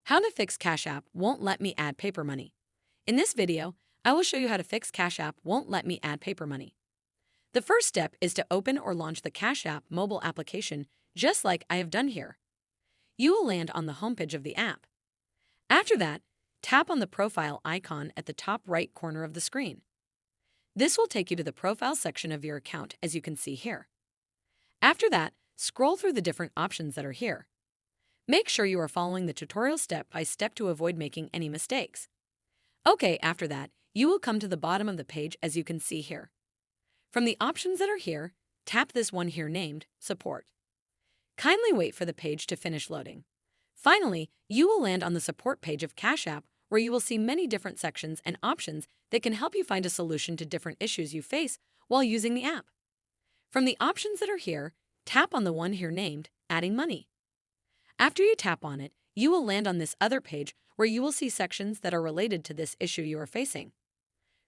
How to fix Cash App won't let me add paper money. In this video, I will show you how to fix Cash App won't let me add paper money. The first step is to open or launch the Cash App mobile application, just like I have done here. You will land on the homepage of the app. After that, tap on the profile icon at the top right corner of the screen. This will take you to the profile section of your account, as you can see here. After that, scroll through the different options that are here. Make sure you are following the tutorial step by step to avoid making any mistakes. Okay, after that, you will come to the bottom of the page, as you can see here. From the options that are here, tap this one here named Support. Kindly wait for the page to finish loading. Finally, you will land on the support page of Cash App, where you will see many different sections and options that can help you find a solution to different issues you face while using the app. From the options that are here, tap on the one here named Adding Money. After you tap on it, you will land on this other page where you will see sections that are related to this issue you are facing.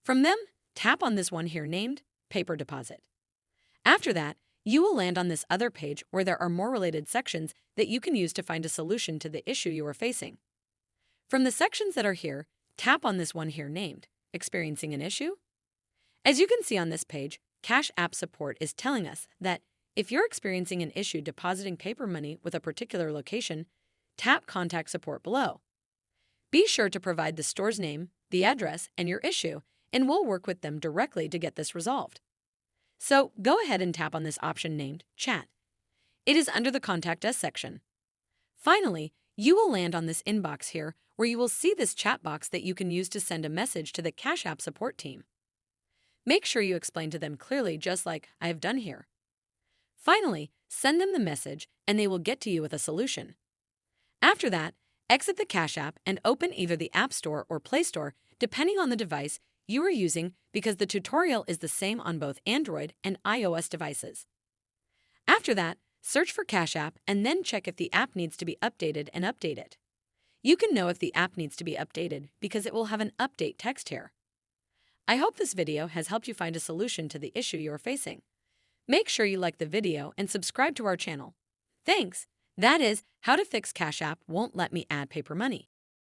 From them, tap on this one here named Paper Deposit. After that, you will land on this other page where there are more related sections that you can use to find a solution to the issue you are facing. From the sections that are here, tap on this one here named Experiencing an Issue. As you can see on this page, Cash App Support is telling us that if you're experiencing an issue depositing paper money with a particular location, tap Contact Support below. Be sure to provide the store's name, the address, and your issue, and we'll work with them directly to get this resolved. So go ahead and tap on this option named Chat. It is under the Contact Us section. Finally, you will land on this inbox here where you will see this chat box that you can use to send a message to the Cash App support team. Make sure you explain to them clearly, just like I have done here. Finally, send them the message and they will get to you with a solution. After that, exit the Cash App and open either the App Store or Play Store, depending on the device you are using, because the tutorial is the same on both Android and iOS devices. After that, search for Cash App and then check if the app needs to be updated and update it. You can know if the app needs to be updated because it will have an update text here. I hope this video has helped you find a solution to the issue you are facing. Make sure you like the video and subscribe to our channel. Thanks! That is how to fix Cash App won't let me add paper money.